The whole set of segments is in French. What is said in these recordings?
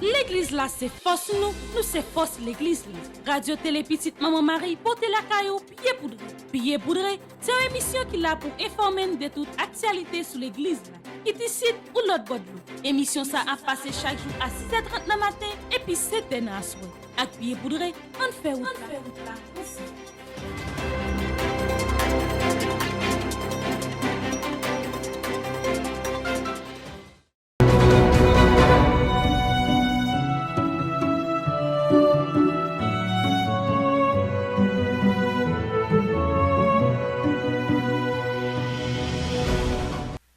L'église là, c'est force nous c'est force l'église là. Radio Télé Petite Maman Marie, portez la caillou, pied poudré. Pied poudré, c'est une émission qui est là pour informer de toute actualité sur l'église là. Qui décide ou l'autre bord de l'eau. Émission ça a passé chaque jour à 6h30 le matin et puis 7h à soir. Avec pied poudré, on fait route là.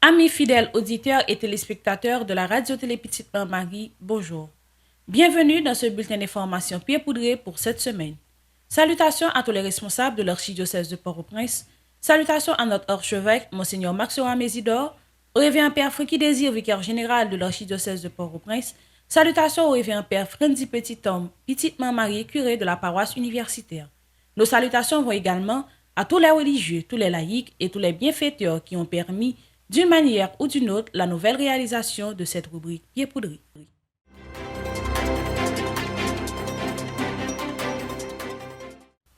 Amis fidèles auditeurs et téléspectateurs de la radio-télé Petite Maman Marie, bonjour. Bienvenue dans ce bulletin d'information pied poudré pour cette semaine. Salutations à tous les responsables de l'archidiocèse de Port-au-Prince. Salutations à notre archevêque, Monseigneur Maxoran Mésidor, au révérend Père Fréqui Désir, vicaire général de l'archidiocèse de Port-au-Prince. Salutations au révérend Père Frenzy Petit-Homme, Petite Maman Marie, curé de la paroisse universitaire. Nos salutations vont également à tous les religieux, tous les laïcs et tous les bienfaiteurs qui ont permis d'une manière ou d'une autre, la nouvelle réalisation de cette rubrique Pied poudré.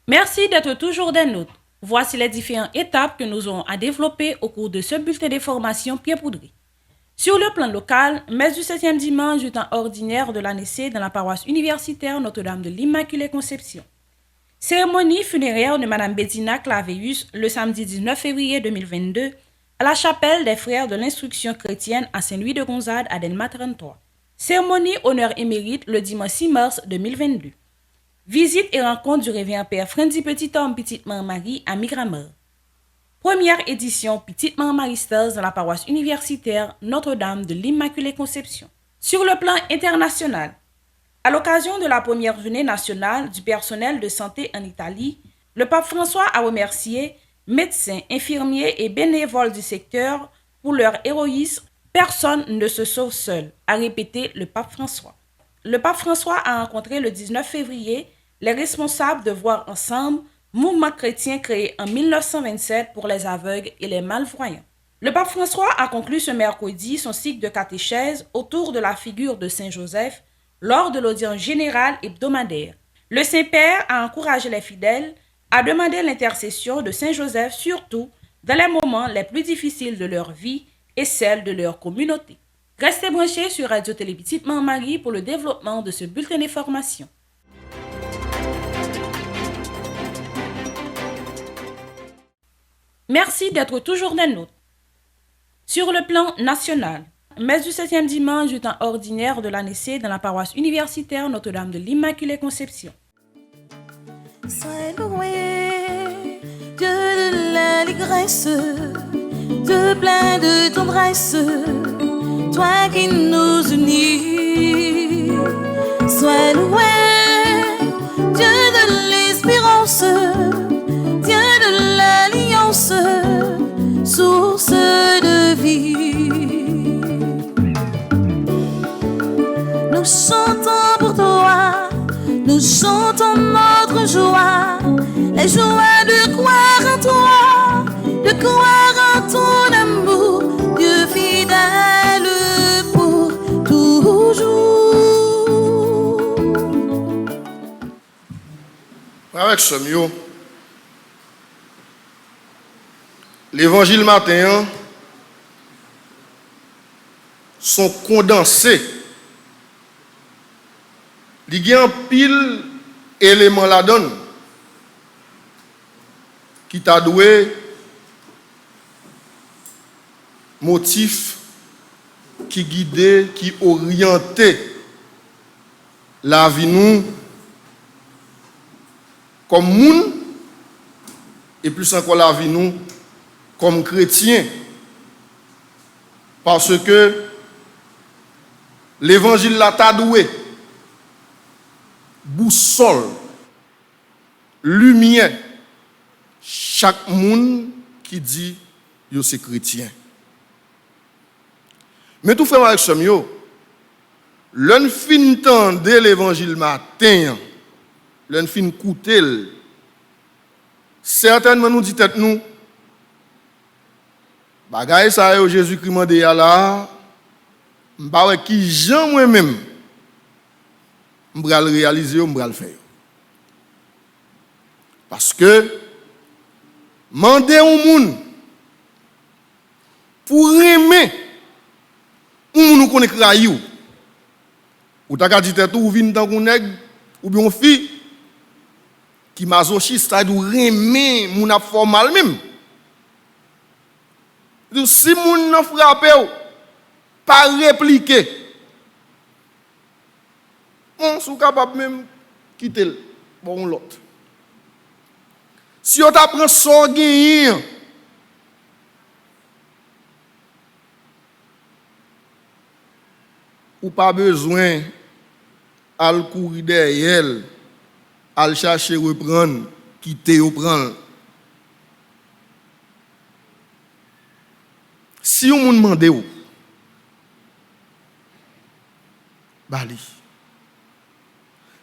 Merci d'être toujours des nôtres. Voici les différentes étapes que nous aurons à développer au cours de ce bulletin d'information Pied poudré. Sur le plan local, messe du 7e dimanche du temps ordinaire de l'année C dans la paroisse universitaire Notre-Dame de l'Immaculée Conception. Cérémonie funéraire de Madame Bettina Claveus le samedi 19 février 2022 à la chapelle des frères de l'instruction chrétienne à Saint-Louis-de-Gonzague à Delma 33. Cérémonie honneur émérite le dimanche 6 mars 2022. Visite et rencontre du révérend Père Frenzy Petit-Homme Petite Maman Marie à Migrameur. Première édition Petite Maman Marie Stars dans la paroisse universitaire Notre-Dame de l'Immaculée Conception. Sur le plan international, à l'occasion de la première journée nationale du personnel de santé en Italie, le pape François a remercié médecins, infirmiers et bénévoles du secteur pour leur héroïsme. Personne ne se sauve seul, a répété le pape François. Le pape François a rencontré le 19 février les responsables de Voir Ensemble, mouvement chrétien créé en 1927 pour les aveugles et les malvoyants. Le pape François a conclu ce mercredi son cycle de catéchèse autour de la figure de Saint Joseph lors de l'audience générale hebdomadaire. Le Saint-Père a encouragé les fidèles à demander l'intercession de Saint Joseph, surtout dans les moments les plus difficiles de leur vie et celle de leur communauté. Restez branchés sur Radio Télé Petite Maman Marie pour le développement de ce bulletin d'information. Merci d'être toujours des nôtres. Sur le plan national, messe du 7e dimanche du temps ordinaire de l'année C dans la paroisse universitaire Notre-Dame de l'Immaculée Conception. Sois loué, Dieu de l'allégresse, de plein de tendresse, toi qui nous unis. Sois loué, Dieu de l'espérance, Dieu de l'alliance, source de vie. Nous chantons pour toi, nous chantons notre joie, la joie de croire en toi, de croire en ton amour, Dieu fidèle pour toujours. Avec ce mieux, l'évangile matin sont condensés. Il y a un pile élément la donne qui t'a doué motif qui guidait, qui orientait la vie nous comme moun et plus encore la vie nous comme chrétiens, parce que l'évangile l'a t'a doué boussole, lumière, chaque monde qui dit yo c'est chrétien. Mais tout frère avec ce mieux, l'un fin tende l'évangile matin, l'un fin écouter, certainement nous dit tête nous, bagay ça yo Jésus-Christ mande ya là, m'pa wè ki jan moi-même m'bral réaliser, m'bral faire. Parce que mandé au monde pour aimer ou nous connaît crayou ou ta dit tout ou vinn dans nèg ou bien fille qui masochiste ça doit aimer moun a formal même. Donc si moun n'a frappé pas répliquer on sou capable même quitter bon l'autre. Si on t'apprend son gain, ou pas besoin à courir derrière elle, à chercher reprendre, quitter ou prendre. Si on me demande ou, bali.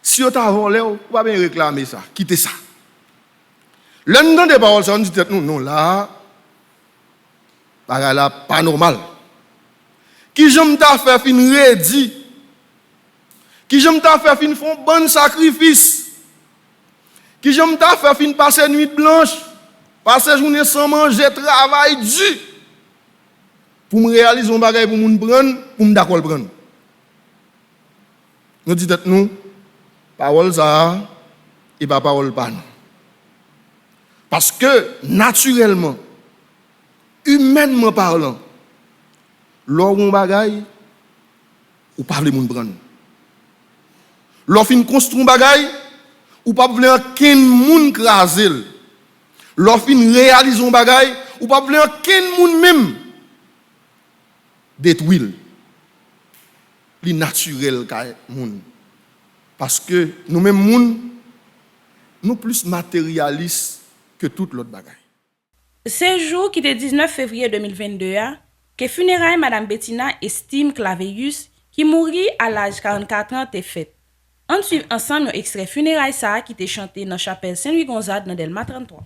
Si on t'a volé, ou pas bien réclamer ça, quitter ça. L'un des paroles, ça, on dit non, là, là, pas normal. Qui j'aime t'a fait fin ready, qui j'aime t'a fait fin font bon sacrifice, qui j'aime t'a fait fin passer nuit blanche, passer journée sans manger, travail dur, pour me réaliser un bagage pour me prendre, pour me d'accord prendre. Nous disons nous, parole ça, et pas parole pas nous. Parce que, naturellement, humainement parlant, l'on bagaille, ou pas vle moun prendre. L'on fin construire bagaille, ou pas vle ken moun kraser. L'on fin réaliser bagaille, ou pas vle ken moun même détruire. Li naturel kay moun. Parce que nous-mêmes moun, nous plus matérialistes que toute l'autre bagaille. Ce jour qui était 19 février 2022, que funérailles Madame Bettina estime Claveus, qui mourit à l'âge de 44 ans, est faite. On suit ensemble un extrait funérailles ça qui était chanté dans la chapelle Saint-Louis-Gonzague dans Delma 33.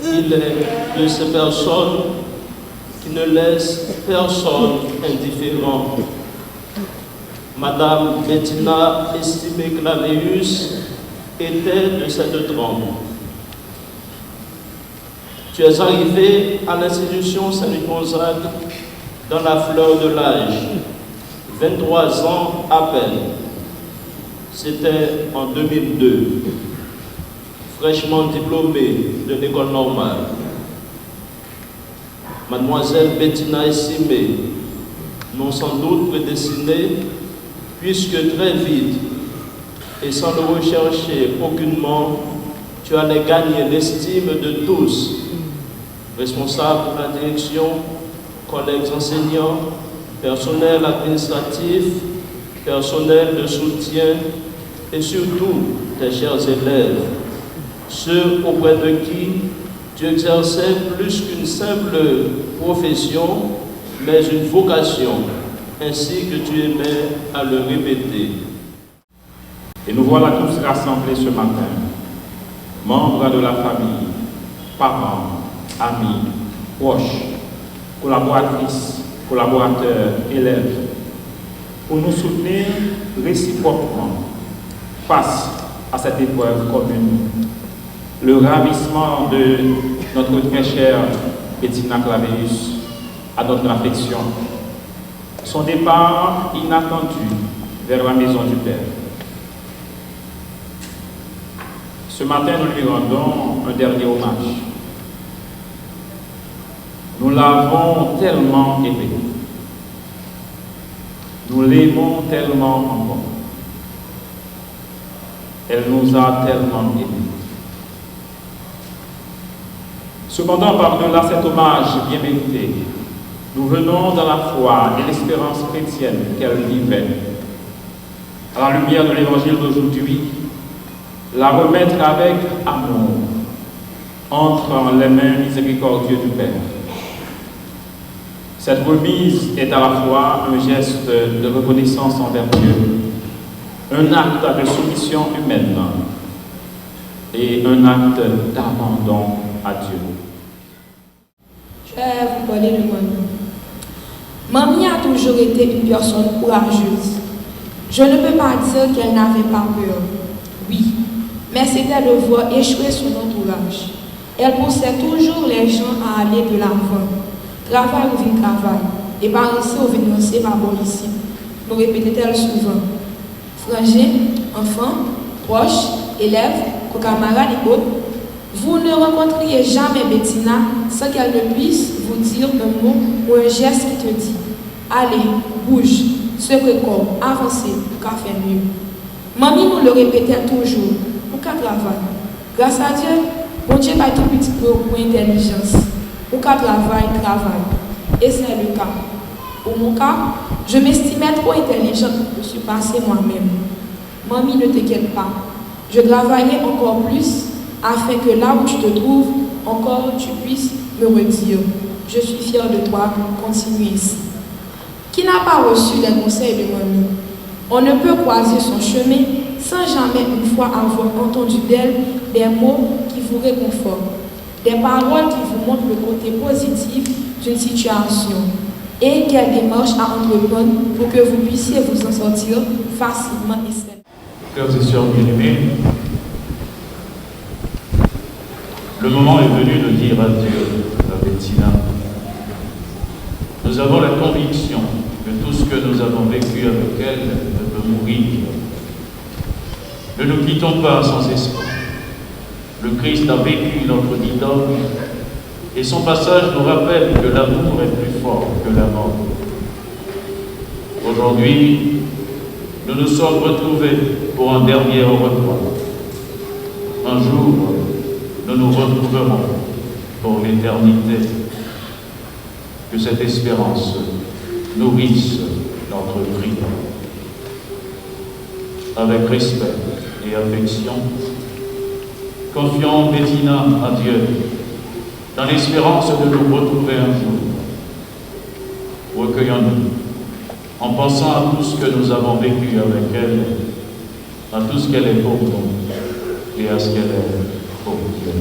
Il est de ces personnes qui ne laissent personne indifférent. Madame Bettina estimée Claveus était de cette trempe. Tu es arrivée à l'institution Saint-Louis-Gonzague dans la fleur de l'âge, 23 ans à peine. C'était en 2002. Fraîchement diplômée de l'école normale. Mademoiselle Bettina estimée, non sans doute prédestinée, puisque très vite, et sans le rechercher aucunement, tu allais gagner l'estime de tous, responsables de la direction, collègues enseignants, personnel administratif, personnel de soutien, et surtout tes chers élèves, ceux auprès de qui tu exerçais plus qu'une simple profession, mais une vocation, ainsi que tu aimais à le répéter. Et nous voilà tous rassemblés ce matin, membres de la famille, parents, amis, proches, collaboratrices, collaborateurs, élèves, pour nous soutenir réciproquement face à cette épreuve commune. Le ravissement de notre très chère Bettina Claveus à notre affection. Son départ inattendu vers la maison du Père. Ce matin, nous lui rendons un dernier hommage. Nous l'avons tellement aimé. Nous l'aimons tellement encore. Elle nous a tellement aimés. Cependant, par-delà cet hommage bien mérité, Nous venons dans la foi et l'espérance chrétienne qu'elle vivait. À la lumière de l'évangile d'aujourd'hui, la remettre avec amour entre les mains miséricordieuses du Père. Cette remise est à la fois un geste de reconnaissance envers Dieu, un acte de soumission humaine et un acte d'abandon à Dieu. Je vais vous parler de Mamie. Mamie a toujours été une personne courageuse. Je ne peux pas dire qu'elle n'avait pas peur. Oui, mais c'était de voir échouer son entourage. Elle poussait toujours les gens à aller de l'avant. Travail ou vin travail. Et par ici ou vin lancer par bon ici. Nous répétait-elle souvent. Frangin, enfant, proche, élève, camarade et autres, vous ne rencontriez jamais Bettina sans qu'elle ne puisse vous dire un mot ou un geste qui te dit allez, bouge, se récolte, avancez, pour faire mieux. Mamie nous le répétait toujours, pour qu'elle travaille. Grâce à Dieu, mon Dieu va tout petit peu pour intelligence. Pour qu'elle travaille. Et c'est le cas. Pour mon cas, je m'estimais trop intelligente pour surpasser moi-même. Mamie, ne t'inquiète pas. Je travaillais encore plus afin que là où tu te trouves, encore tu puisses me redire je suis fière de toi, continue ici. Qui n'a pas reçu les conseils de Mamie? On ne peut croiser son chemin sans jamais une fois avoir entendu d'elle des mots qui vous réconfortent, des paroles qui vous montrent le côté positif d'une situation et quelle démarche à entreprendre pour que vous puissiez vous en sortir facilement et simplement. Frères et sœurs bien-aimés, le moment est venu de dire adieu à Bettina. Nous avons la conviction que tout ce que nous avons vécu avec elle ne peut mourir. Ne nous quittons pas sans espoir. Le Christ a vécu notre idole et son passage nous rappelle que l'amour est plus fort que la mort. Aujourd'hui, nous nous sommes retrouvés pour un dernier au revoir. Un jour, nous nous retrouverons pour l'éternité. Que cette espérance nourrisse notre prière. Avec respect et affection, confions Bettina à Dieu, dans l'espérance de nous retrouver un jour. Recueillons-nous en pensant à tout ce que nous avons vécu avec elle, à tout ce qu'elle est pour nous et à ce qu'elle est pour Dieu.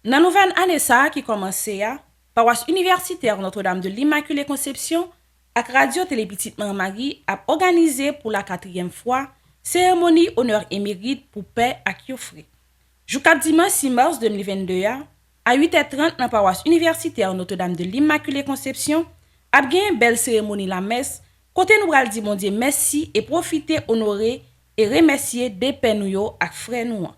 Dans la nouvelle année qui commençait, paroisse universitaire Notre-Dame de l'Immaculée Conception et Radio Télé Petite Marie a organisé pour la 4e fois cérémonie honneur et mérite pour Père à Kiofré. Jusqu'à dimanche 6 mars 2022, à 8h30 dans la paroisse universitaire Notre-Dame de l'Immaculée Conception, a bien une belle cérémonie la messe, côté nous pral di mon Dieu merci et profiter honorer et remercier des pères nous yo ak frères nous. Dans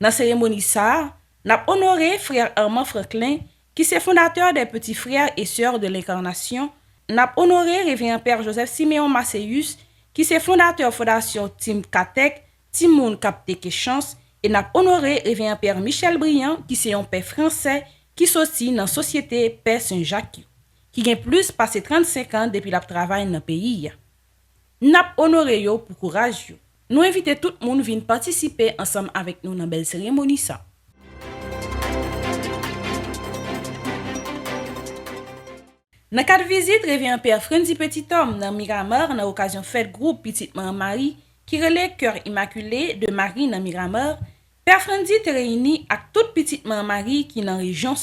la cérémonie ça, n'a honoré frère Armand Franklin, qui est fondateur des petits frères et sœurs de l'Incarnation. N'a honoré révérend Père Joseph Siméon Macéus, qui est fondateur fondation Tim Katek, Timoun Kapteke Chance, et n'a honoré révérend Père Michel Briand, qui est un père français, qui s'ossit dans la société Père Saint-Jacques, qui a plus passé 35 ans depuis le travail dans le pays. N'a honoré yo pour courage. Nous invitons tout le monde à venir participer ensemble avec nous dans la belle cérémonie ça. Dans le cadre de visite, révérend Père Frenzy Petit-Homme dans Miramar, dans l'occasion fête groupe Petite Marie, qui relaie Cœur Immaculé de Marie dans Miramar, Père Frenzy te réuni avec toute Petite Marie qui est dans la région.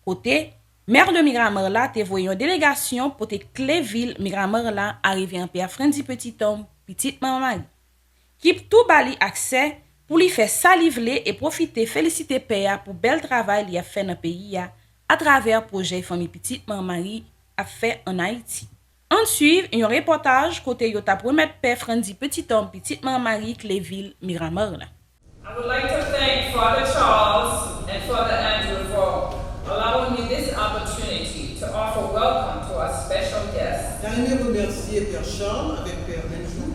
Côté, maire de Miramar là, te voyons une délégation pour te Cléville Miramar là, arrivé en Père Frenzy Petit-Homme, Petite Marie, qui tout bali accès pour lui faire saliver et profiter féliciter Père pour bel travail qu'il a fait dans le pays à travers le projet Famille Petite Marie a fait en Haïti. Ensuite, un reportage côté Yota promet Père Frenzy Petit-Homme Petite Marie Cléville Miramar. I would like to thank Father Charles and Father Andrew for allowing me this aimé remercier Père Charles avec Père Benjou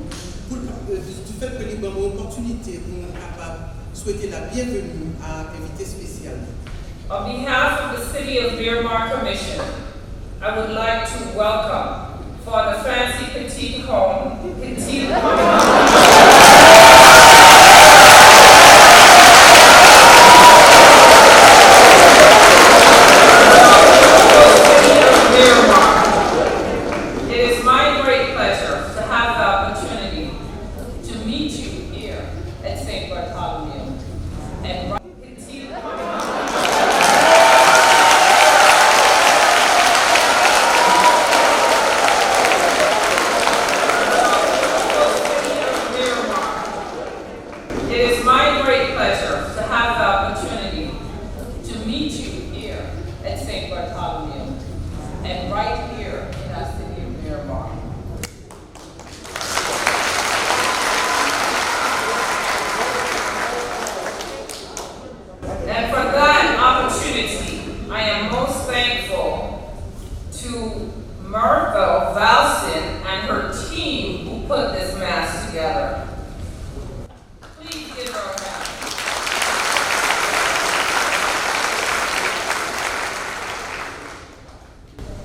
du fait que nous avons l'opportunité pour nous capables de souhaiter la bienvenue à invité spécial. On behalf of the City of Miramar Commission, I would like to welcome for the fancy petite home, petite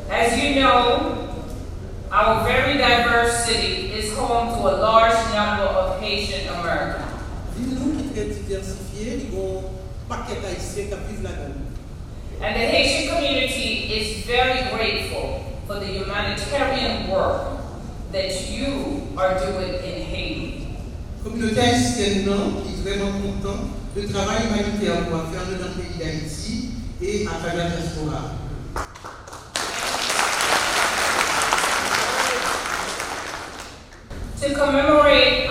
As you know, our very diverse city is home to a large number of Haitian Americans. And the Haitian community is very grateful for the humanitarian work that you are doing in Haiti. Communauté haïtienne qui est vraiment content du travail humanitaire qu'on va faire dans le pays d'Haïti et à travers la diaspora. To commemorate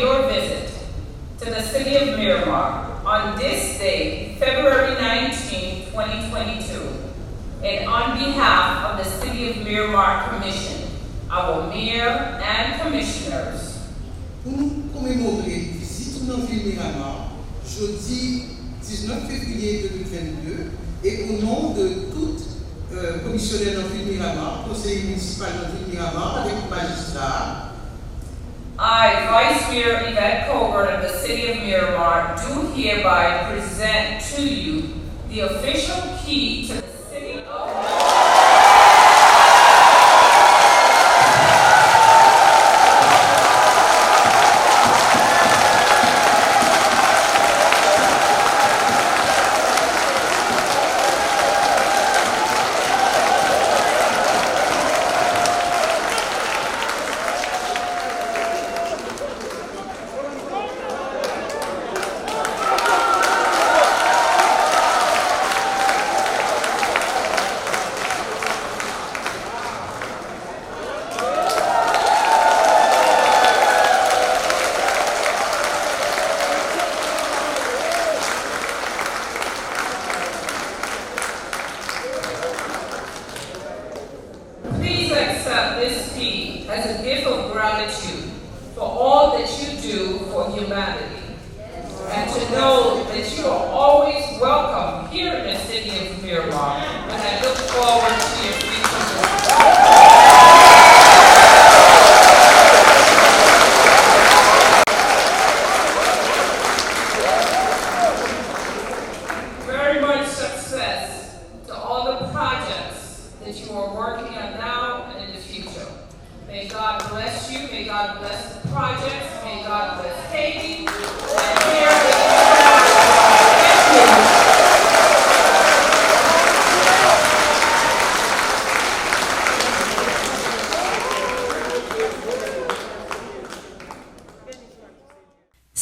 your visit to the city of Miramar on this day, February 19, 2022, and on behalf of the City of Miramar Commission, our mayor and commissioners, pour nous commémorer visite dans la ville Miramar, jeudi 19 février 2022, et au nom de toute commissionnaire dans la ville Miramar, conseiller municipal dans la ville Miramar, avec magistrat, I, Vice Mayor Yvette Colburn of the City of Miramar, do hereby present to you the official key to the City of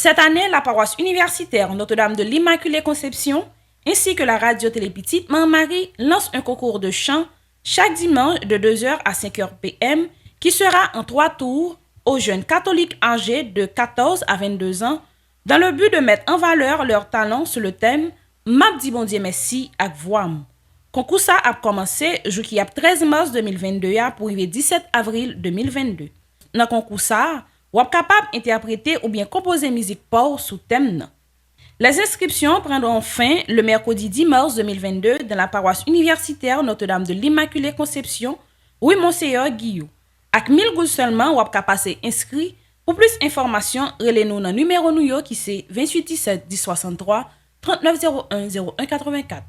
Cette année, la paroisse universitaire Notre-Dame de l'Immaculée Conception ainsi que la radio-télé Petite Marie lancent un concours de chant chaque dimanche de 2h à 5h p.m. qui sera en 3 tours aux jeunes catholiques âgés de 14 à 22 ans dans le but de mettre en valeur leurs talents sur le thème « Map di bon Dieu merci ak voam ». Concours ça a commencé jusqu'il y a 13 mars 2022 pour arriver 17 avril 2022. Dans le concours ça, vous êtes capable d'interpréter ou bien composer musique pour sous thème. Les inscriptions prendront fin le mercredi 10 mars 2022 dans la paroisse universitaire Notre-Dame de l'Immaculée Conception Oui, Monseigneur Guillaume. Avec 1000 gouttes seulement, ou ka passer inscrit. Pour plus d'informations, relez-nous dans le numéro nous qui c'est 28 17 10 63 39 01 01 84.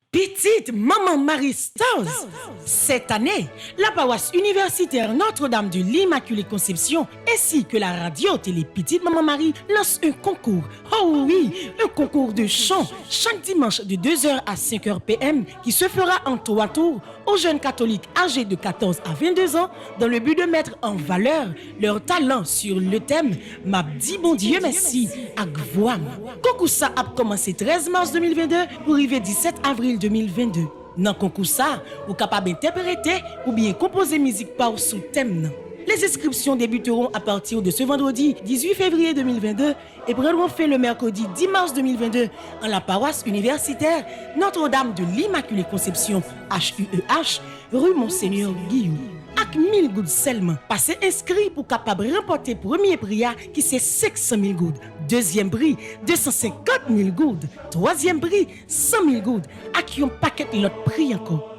Petite Maman Marie Stars. Cette année, la paroisse universitaire Notre-Dame de l'Immaculée Conception ainsi que la radio-télé Petite Maman Marie lance un concours. Oh oui, un concours de chant chaque dimanche de 2h à 5h PM qui se fera en 3 tours aux jeunes catholiques âgés de 14 à 22 ans dans le but de mettre en valeur leur talent sur le thème « M'abdi bon Dieu merci » ak voix. Concours ça a commencé 13 mars 2022 pour arriver 17 avril 2022. Dans le concours ça, vous êtes capable d'interpréter ou bien composer musique par sous thème. Les inscriptions débuteront à partir de ce vendredi 18 février 2022 et prendront fin le mercredi 10 mars 2022 en la paroisse universitaire Notre-Dame de l'Immaculée Conception, HUEH, rue Monseigneur Guillaume. Avec 1000 gouttes seulement, passez inscrit pour capable remporter premier prix qui c'est 500 000 gouttes, deuxième prix 250 000 gouttes, troisième prix 100 000 gouttes, avec un paquet de l'autre prix encore.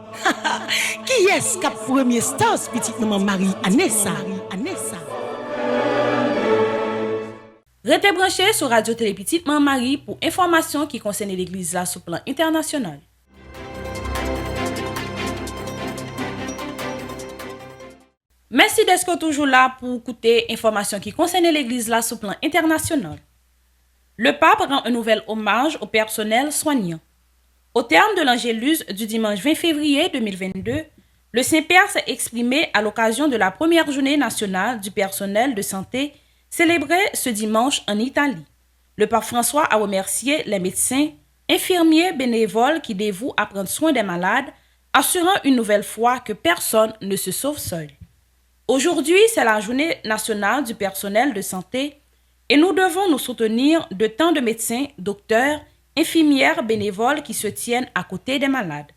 Qui est-ce qui a premier stars, petite maman Marie Anessa? Restez branchés sur Radio Télé Petite Maman Marie pour informations qui concernent l'église là sur plan international. Merci d'être toujours là pour écouter informations qui concernent l'église là sur plan international. Le pape rend un nouvel hommage au personnel soignant. Au terme de l'Angélus du dimanche 20 février 2022, le Saint-Père s'est exprimé à l'occasion de la première journée nationale du personnel de santé célébrée ce dimanche en Italie. Le pape François a remercié les médecins, infirmiers, bénévoles qui dévouent à prendre soin des malades, assurant une nouvelle fois que personne ne se sauve seul. Aujourd'hui, c'est la journée nationale du personnel de santé et nous devons nous soutenir de tant de médecins, docteurs, infirmières, bénévoles qui se tiennent à côté des malades,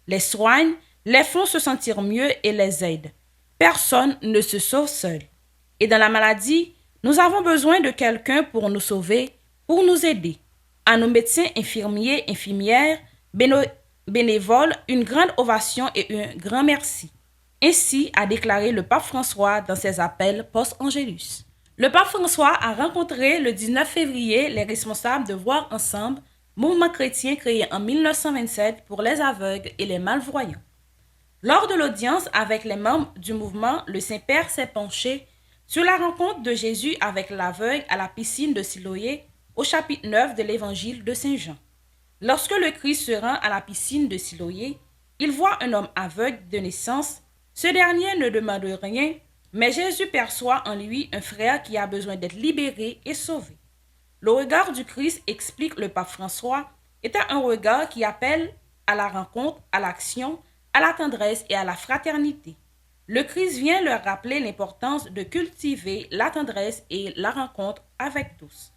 les soignent, les font se sentir mieux et les aident. Personne ne se sauve seul. Et dans la maladie, nous avons besoin de quelqu'un pour nous sauver, pour nous aider. À nos médecins, infirmiers, infirmières, bénévoles, une grande ovation et un grand merci. Ainsi a déclaré le pape François dans ses appels post-Angélus. Le pape François a rencontré le 19 février les responsables de Voir Ensemble, mouvement chrétien créé en 1927 pour les aveugles et les malvoyants. Lors de l'audience avec les membres du mouvement, le Saint-Père s'est penché sur la rencontre de Jésus avec l'aveugle à la piscine de Siloé au chapitre 9 de l'évangile de Saint Jean. Lorsque le Christ se rend à la piscine de Siloé, il voit un homme aveugle de naissance. Ce dernier ne demande rien, mais Jésus perçoit en lui un frère qui a besoin d'être libéré et sauvé. Le regard du Christ, explique le pape François, était un regard qui appelle à la rencontre, à l'action, à la tendresse et à la fraternité. Le Christ vient leur rappeler l'importance de cultiver la tendresse et la rencontre avec tous.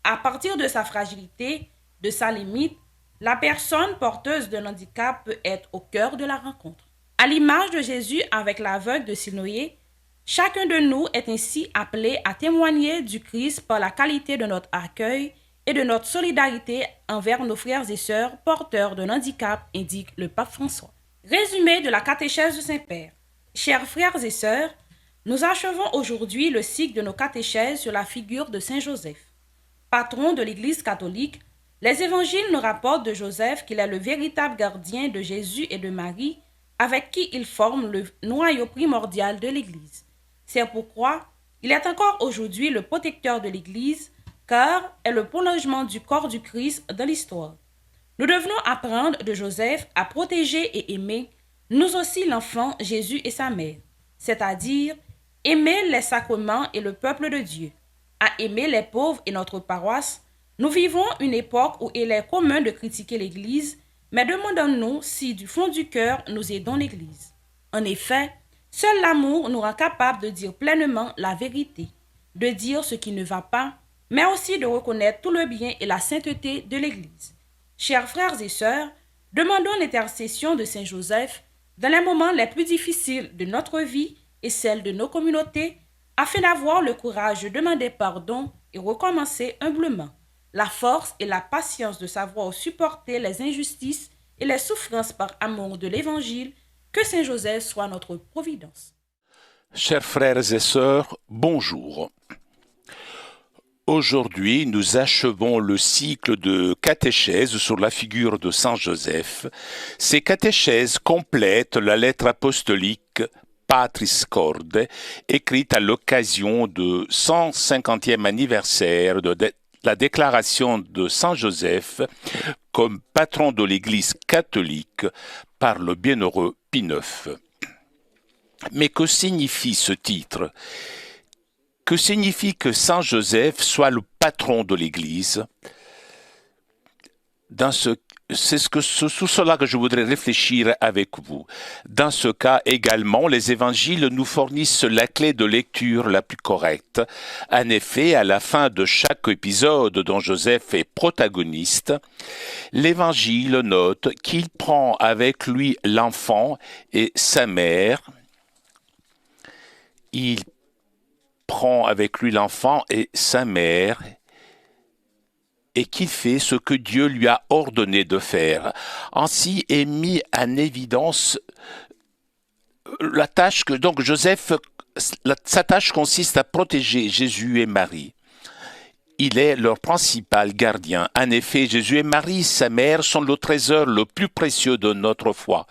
À partir de sa fragilité, de sa limite, la personne porteuse d'un handicap peut être au cœur de la rencontre. À l'image de Jésus avec l'aveugle de Siloé, chacun de nous est ainsi appelé à témoigner du Christ par la qualité de notre accueil et de notre solidarité envers nos frères et sœurs porteurs d'un handicap, indique le pape François. Résumé de la catéchèse du Saint-Père. Chers frères et sœurs, nous achevons aujourd'hui le cycle de nos catéchèses sur la figure de Saint Joseph. Patron de l'Église catholique, les évangiles nous rapportent de Joseph qu'il est le véritable gardien de Jésus et de Marie, avec qui il forme le noyau primordial de l'Église. C'est pourquoi il est encore aujourd'hui le protecteur de l'Église, car est le prolongement du corps du Christ dans l'histoire. Nous devenons apprendre de Joseph à protéger et aimer, nous aussi l'enfant Jésus et sa mère, c'est-à-dire aimer les sacrements et le peuple de Dieu, à aimer les pauvres et notre paroisse. Nous vivons une époque où il est commun de critiquer l'Église, mais demandons-nous si du fond du cœur nous aidons l'Église. En effet, seul l'amour nous rend capables de dire pleinement la vérité, de dire ce qui ne va pas, mais aussi de reconnaître tout le bien et la sainteté de l'Église. Chers frères et sœurs, demandons l'intercession de Saint Joseph dans les moments les plus difficiles de notre vie et celle de nos communautés, afin d'avoir le courage de demander pardon et recommencer humblement, la force et la patience de savoir supporter les injustices et les souffrances par amour de l'Évangile, Que Saint Joseph soit notre providence. Chers frères et sœurs, bonjour. Aujourd'hui, nous achevons le cycle de catéchèses sur la figure de Saint Joseph. Ces catéchèses complètent la lettre apostolique Patris Corde, écrite à l'occasion du 150e anniversaire de la déclaration de Saint Joseph comme patron de l'Église catholique par le bienheureux Pie IX. Mais que signifie ce titre ? Que signifie que Saint Joseph soit le patron de l'Église ? C'est sous cela que je voudrais réfléchir avec vous. Dans ce cas également, les évangiles nous fournissent la clé de lecture la plus correcte. En effet, à la fin de chaque épisode dont Joseph est protagoniste, l'évangile note qu'il prend avec lui l'enfant et sa mère. Il prend avec lui l'enfant et sa mère et qu'il fait ce que Dieu lui a ordonné de faire. Ainsi est mis en évidence la tâche que donc Joseph, sa tâche consiste à protéger Jésus et Marie. Il est leur principal gardien. En effet, Jésus et Marie, sa mère, sont le trésor le plus précieux de notre foi.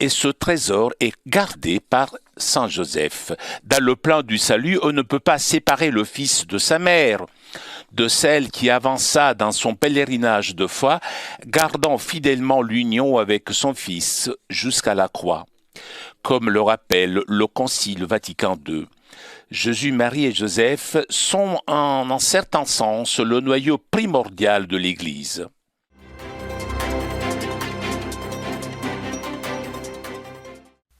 Et ce trésor est gardé par Saint Joseph. Dans le plan du salut, on ne peut pas séparer le fils de sa mère, de celle qui avança dans son pèlerinage de foi, gardant fidèlement l'union avec son fils jusqu'à la croix. Comme le rappelle le Concile Vatican II, Jésus, Marie et Joseph sont en un certain sens le noyau primordial de l'Église.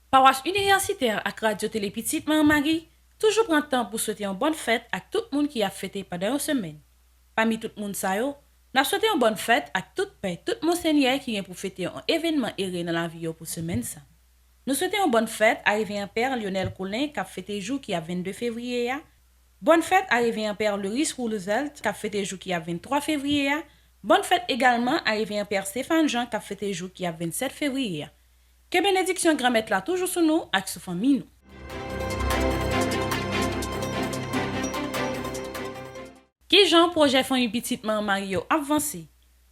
Paroisse universitaire ak Radio Télé Petite Marie, toujours prend temps pour souhaiter une bonne fête à tout le monde qui a fêté pendant une semaine. Parmi tout le monde ça yo, n'a souhaité une bonne fête à toute paix, tout monseigneur qui vient pour fêter un événement erré dans la vie pour semaine ça. Nous souhaitons une bonne fête à révérend père Lionel Colin qui a fêté jour qui a 22 février. Bonne fête à révérend père Loris Roosevelt qui a fêté jour qui a 23 février. Bonne fête également à révérend père Stéphane Jean qui a fêté jour qui a 27 février. Que bénédiction grand-mère là toujours sur nous avec sa famille nous. Qui Jean projet famille petite maman Mario avancé.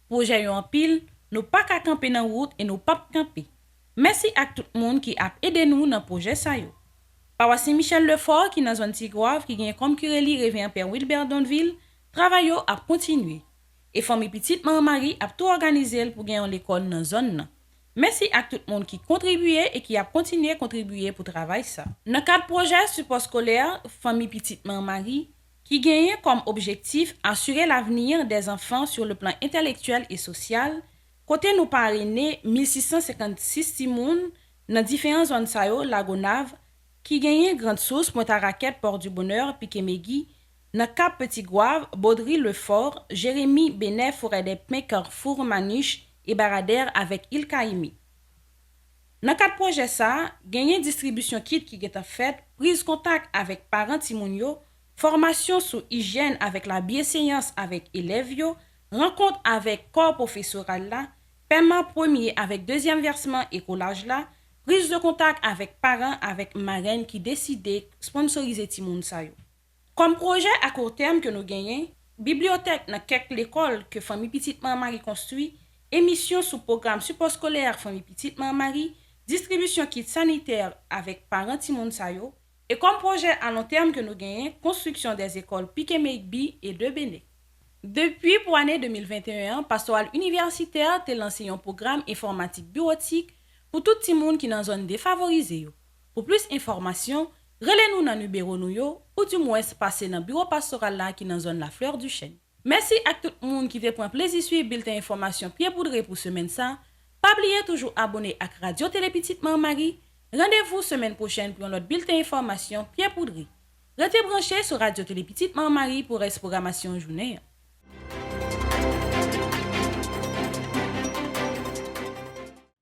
Projet yo en pile, nous pas qu'à camper dans route et nous pas camper. Merci à tout le monde qui a aidé nous dans projet ça yo. Paroisse Saint-Michel Lefort qui dans zone Tigouave qui gagne comme curé révérend père Wilbert Donville, travail yo a continuer. Et famille petite maman Marie a tout organisé pour gagner l'école dans zone nan. Merci à tout le monde qui contribuait et qui a continué à contribuer pour travail ça. Dans le cadre projet support scolaire famille petite maman Marie qui gagne comme objectif assurer l'avenir des enfants sur le plan intellectuel et social, côté nous parrainer 1656 timoun dans différentes zones sa yo la Gonave qui gagne grande source Pointe-à-Raquette, Port du Bonheur, Piquet-Mégui, dans Cap Petit Gouave, Baudry le Fort, Jérémy, Benet, Forêt des Pins, Carrefour, Maniche et Baradère avec Il Kaimi. Dans quatre projets ça, gagner distribution kit qui est faite, prise contact avec parents timounio, formation sur hygiène avec la bienséance avec élèves yo, rencontre avec corps professoral là, paiement premier avec deuxième versement et collage là, prise de contact avec parents avec marraine qui décidé sponsoriser timoun sa yo. Comme projet à court terme que nous gagnons, bibliothèque dans quelques écoles que famille petite maman Marie construit, émission sous programme support scolaire famille petite maman Marie, distribution kit sanitaire avec parents timoun sa yo, et comme projet à long terme que nous gagnons, construction des écoles Piquet-Mégui et de Béné. Depuis pour l'année 2021, Pastoral Universitaire a lancé un programme informatique bureautique pour tout le monde qui est dans une zone défavorisée. Pour plus d'informations, relez-nous dans le numéro nous ou du moins passez dans le bureau pastoral là qui est dans la zone La Fleur du Chêne. Merci à tout le monde qui te prend plaisir de suivre bulletin information Pierre Poudré pour semaine ça. Pas oublier toujours abonner à Radio Télé Petite Maman Marie. Rendez-vous semaine prochaine pour notre bulletin information Pierre Poudré. Restez branchés sur Radio Télé Petite Maman Marie pour la programmation journée.